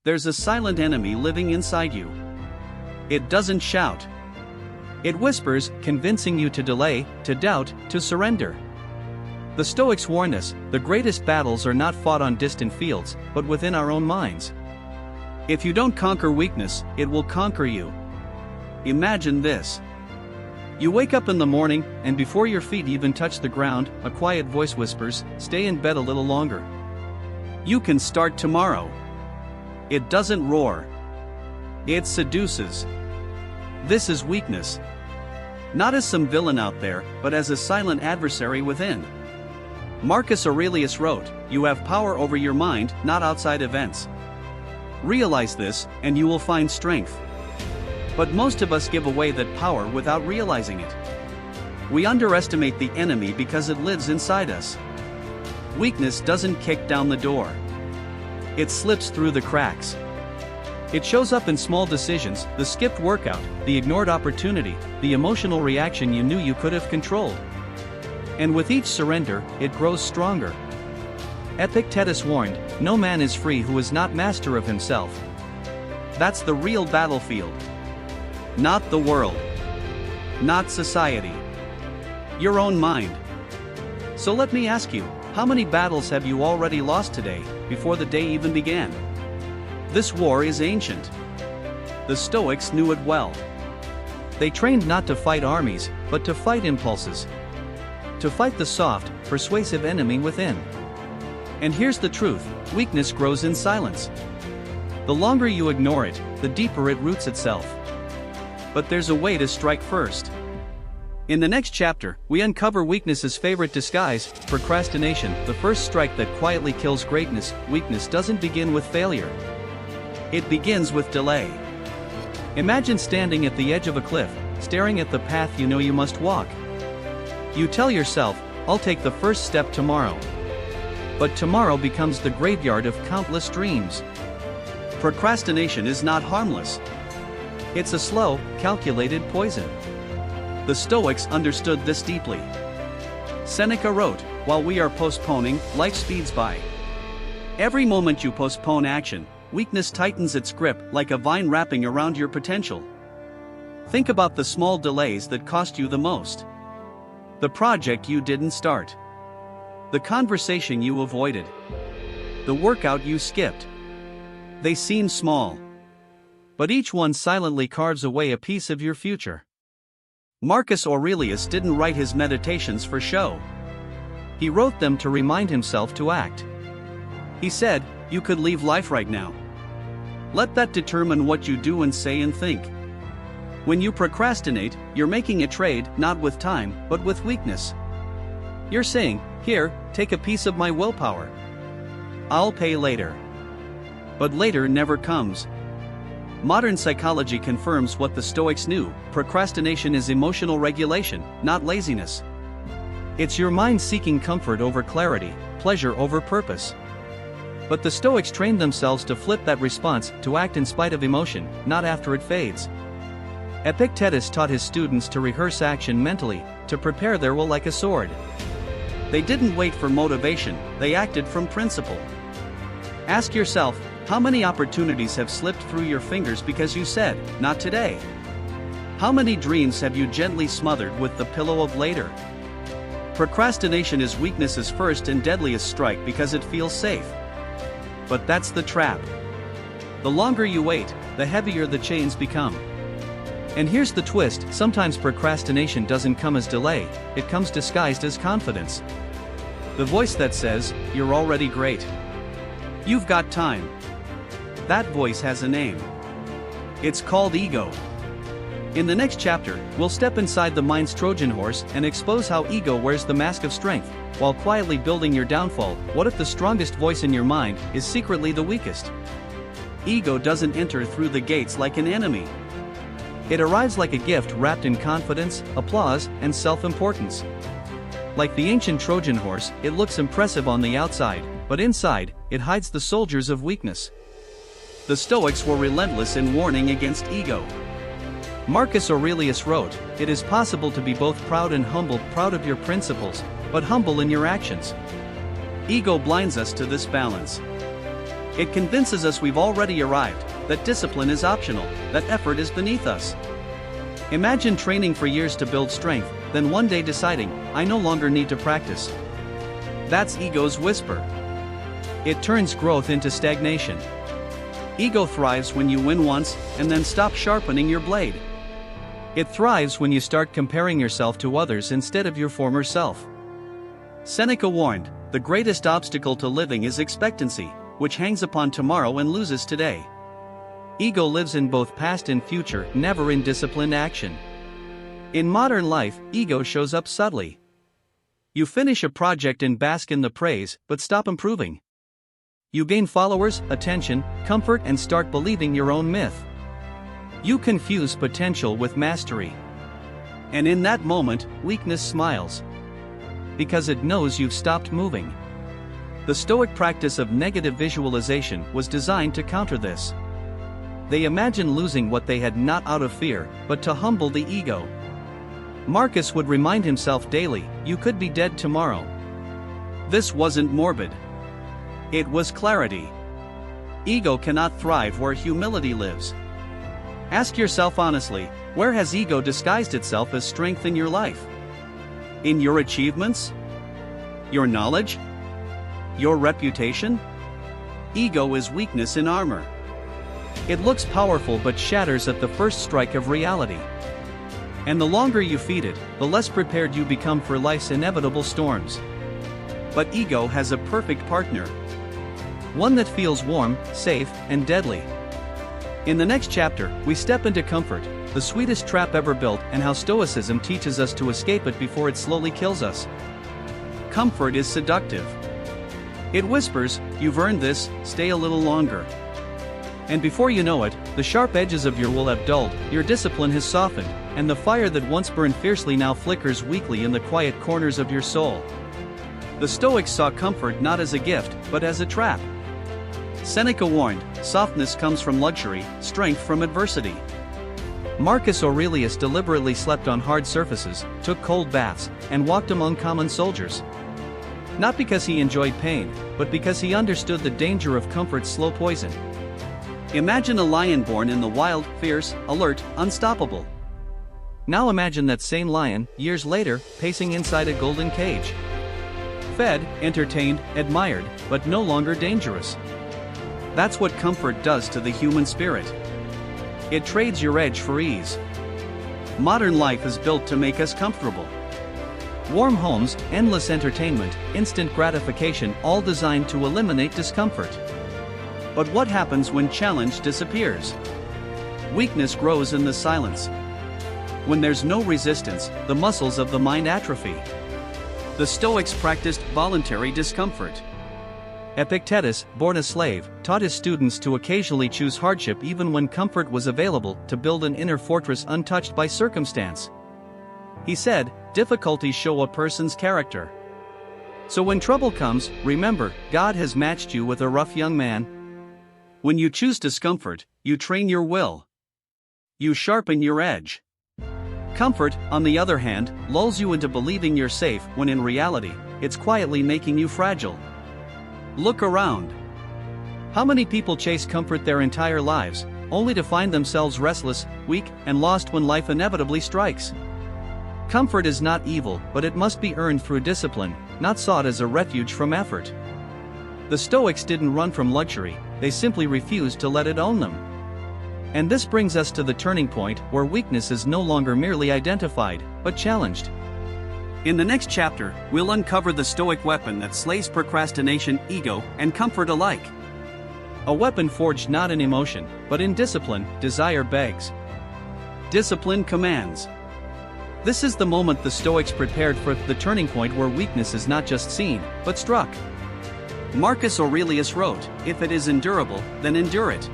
There's a silent enemy living inside you. It doesn't shout. It whispers, convincing you to delay, to doubt, to surrender. The Stoics warn us, the greatest battles are not fought on distant fields, but within our own minds. If you don't conquer weakness, it will conquer you. Imagine this. You wake up in the morning, and before your feet even touch the ground, a quiet voice whispers, "Stay in bed a little longer. You can start tomorrow." It doesn't roar. It seduces. This is weakness. Not as some villain out there, but as a silent adversary within. Marcus Aurelius wrote, "You have power over your mind, not outside events." Realize this, and you will find strength. But most of us give away that power without realizing it. We underestimate the enemy because it lives inside us. Weakness doesn't kick down the door. It slips through the cracks. It shows up in small decisions, the skipped workout, the ignored opportunity, the emotional reaction you knew you could have controlled. And with each surrender, it grows stronger. Epictetus warned, "No man is free who is not master of himself." That's the real battlefield. Not the world. Not society. Your own mind. So let me ask you, how many battles have you already lost today, before the day even began? This war is ancient. The Stoics knew it well. They trained not to fight armies, but to fight impulses. To fight the soft, persuasive enemy within. And here's the truth, weakness grows in silence. The longer you ignore it, the deeper it roots itself. But there's a way to strike first. In the next chapter, we uncover weakness's favorite disguise, procrastination, the first strike that quietly kills greatness. Weakness doesn't begin with failure. It begins with delay. Imagine standing at the edge of a cliff, staring at the path you know you must walk. You tell yourself, "I'll take the first step tomorrow." But tomorrow becomes the graveyard of countless dreams. Procrastination is not harmless. It's a slow, calculated poison. The Stoics understood this deeply. Seneca wrote, "While we are postponing, life speeds by." Every moment you postpone action, weakness tightens its grip like a vine wrapping around your potential. Think about the small delays that cost you the most. The project you didn't start. The conversation you avoided. The workout you skipped. They seem small. But each one silently carves away a piece of your future. Marcus Aurelius didn't write his meditations for show. He wrote them to remind himself to act. He said, "You could leave life right now. Let that determine what you do and say and think." When you procrastinate, you're making a trade, not with time, but with weakness. You're saying, "Here, take a piece of my willpower. I'll pay later." But later never comes. Modern psychology confirms what the Stoics knew: procrastination is emotional regulation, not laziness. It's your mind seeking comfort over clarity, pleasure over purpose. But the Stoics trained themselves to flip that response, to act in spite of emotion, not after it fades. Epictetus taught his students to rehearse action mentally, to prepare their will like a sword. They didn't wait for motivation, they acted from principle. Ask yourself, how many opportunities have slipped through your fingers because you said, "Not today"? How many dreams have you gently smothered with the pillow of later? Procrastination is weakness's first and deadliest strike because it feels safe. But that's the trap. The longer you wait, the heavier the chains become. And here's the twist: sometimes procrastination doesn't come as delay, it comes disguised as confidence. The voice that says, "You're already great. You've got time." That voice has a name. It's called ego. In the next chapter, we'll step inside the mind's Trojan horse and expose how ego wears the mask of strength, while quietly building your downfall. What if the strongest voice in your mind is secretly the weakest? Ego doesn't enter through the gates like an enemy. It arrives like a gift wrapped in confidence, applause, and self-importance. Like the ancient Trojan horse, it looks impressive on the outside, but inside, it hides the soldiers of weakness. The Stoics were relentless in warning against ego. Marcus Aurelius wrote, "It is possible to be both proud and humble, proud of your principles, but humble in your actions." Ego blinds us to this balance. It convinces us we've already arrived, that discipline is optional, that effort is beneath us. Imagine training for years to build strength, then one day deciding, I no longer need to practice. That's ego's whisper. It turns growth into stagnation. Ego thrives when you win once, and then stop sharpening your blade. It thrives when you start comparing yourself to others instead of your former self. Seneca warned, the greatest obstacle to living is expectancy, which hangs upon tomorrow and loses today. Ego lives in both past and future, never in disciplined action. In modern life, ego shows up subtly. You finish a project and bask in the praise, but stop improving. You gain followers, attention, comfort, and start believing your own myth. You confuse potential with mastery. And in that moment, weakness smiles. Because it knows you've stopped moving. The Stoic practice of negative visualization was designed to counter this. They imagined losing what they had not out of fear, but to humble the ego. Marcus would remind himself daily, you could be dead tomorrow. This wasn't morbid. It was clarity. Ego cannot thrive where humility lives. Ask yourself honestly, where has ego disguised itself as strength in your life? In your achievements? Your knowledge? Your reputation? Ego is weakness in armor. It looks powerful but shatters at the first strike of reality. And the longer you feed it, the less prepared you become for life's inevitable storms. But ego has a perfect partner. One that feels warm, safe, and deadly. In the next chapter, we step into comfort, the sweetest trap ever built, and how Stoicism teaches us to escape it before it slowly kills us. Comfort is seductive. It whispers, you've earned this, stay a little longer. And before you know it, the sharp edges of your will have dulled, your discipline has softened, and the fire that once burned fiercely now flickers weakly in the quiet corners of your soul. The Stoics saw comfort not as a gift, but as a trap. Seneca warned, softness comes from luxury, strength from adversity. Marcus Aurelius deliberately slept on hard surfaces, took cold baths, and walked among common soldiers. Not because he enjoyed pain, but because he understood the danger of comfort's slow poison. Imagine a lion born in the wild, fierce, alert, unstoppable. Now imagine that same lion, years later, pacing inside a golden cage. Fed, entertained, admired, but no longer dangerous. That's what comfort does to the human spirit. It trades your edge for ease. Modern life is built to make us comfortable. Warm homes, endless entertainment, instant gratification, all designed to eliminate discomfort. But what happens when challenge disappears? Weakness grows in the silence. When there's no resistance, the muscles of the mind atrophy. The Stoics practiced voluntary discomfort. Epictetus, born a slave, taught his students to occasionally choose hardship even when comfort was available, to build an inner fortress untouched by circumstance. He said, difficulties show a person's character. So when trouble comes, remember, God has matched you with a rough young man. When you choose discomfort, you train your will. You sharpen your edge. Comfort, on the other hand, lulls you into believing you're safe when in reality, it's quietly making you fragile. Look around. How many people chase comfort their entire lives, only to find themselves restless, weak, and lost when life inevitably strikes? Comfort is not evil, but it must be earned through discipline, not sought as a refuge from effort. The Stoics didn't run from luxury, they simply refused to let it own them. And this brings us to the turning point where weakness is no longer merely identified, but challenged. In the next chapter, we'll uncover the Stoic weapon that slays procrastination, ego, and comfort alike. A weapon forged not in emotion, but in discipline. Desire begs. Discipline commands. This is the moment the Stoics prepared for, the turning point where weakness is not just seen, but struck. Marcus Aurelius wrote, if it is endurable, then endure it.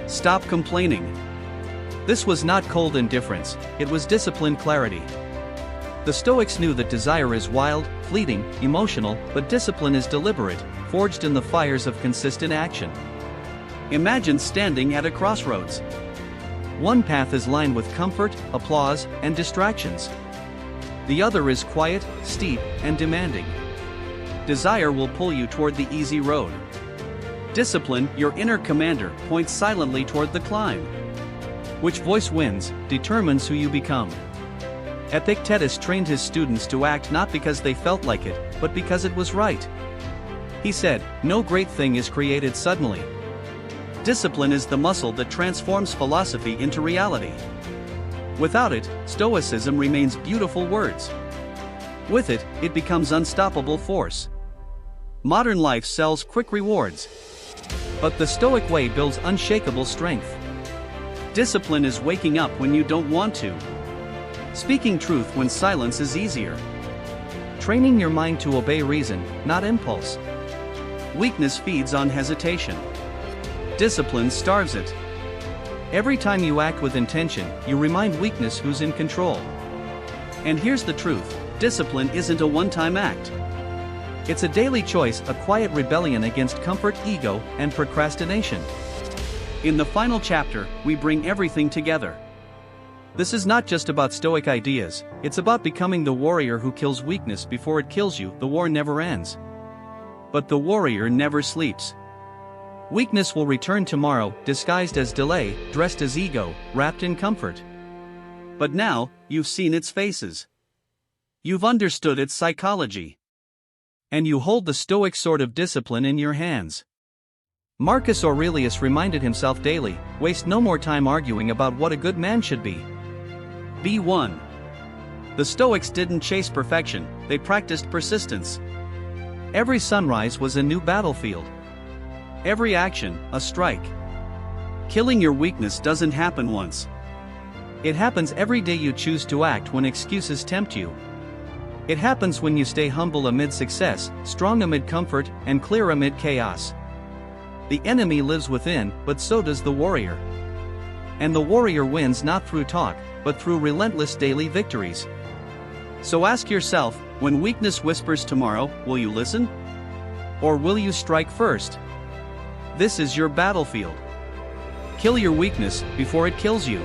Stop complaining. This was not cold indifference, it was disciplined clarity. The Stoics knew that desire is wild, fleeting, emotional, but discipline is deliberate, forged in the fires of consistent action. Imagine standing at a crossroads. One path is lined with comfort, applause, and distractions. The other is quiet, steep, and demanding. Desire will pull you toward the easy road. Discipline, your inner commander, points silently toward the climb. Which voice wins determines who you become. Epictetus trained his students to act not because they felt like it, but because it was right. He said, "No great thing is created suddenly." Discipline is the muscle that transforms philosophy into reality. Without it, Stoicism remains beautiful words. With it, it becomes unstoppable force. Modern life sells quick rewards, but the Stoic way builds unshakable strength. Discipline is waking up when you don't want to. Speaking truth when silence is easier. Training your mind to obey reason, not impulse. Weakness feeds on hesitation. Discipline starves it. Every time you act with intention, you remind weakness who's in control. And here's the truth, discipline isn't a one-time act. It's a daily choice, a quiet rebellion against comfort, ego, and procrastination. In the final chapter, we bring everything together. This is not just about Stoic ideas, it's about becoming the warrior who kills weakness before it kills you. The war never ends. But the warrior never sleeps. Weakness will return tomorrow, disguised as delay, dressed as ego, wrapped in comfort. But now, you've seen its faces. You've understood its psychology. And you hold the Stoic sword of discipline in your hands. Marcus Aurelius reminded himself daily, waste no more time arguing about what a good man should be. Be one. The Stoics didn't chase perfection, they practiced persistence. Every sunrise was a new battlefield. Every action, a strike. Killing your weakness doesn't happen once. It happens every day you choose to act when excuses tempt you. It happens when you stay humble amid success, strong amid comfort, and clear amid chaos. The enemy lives within, but so does the warrior. And the warrior wins not through talk, but through relentless daily victories. So ask yourself, when weakness whispers tomorrow, will you listen? Or will you strike first? This is your battlefield. Kill your weakness before it kills you.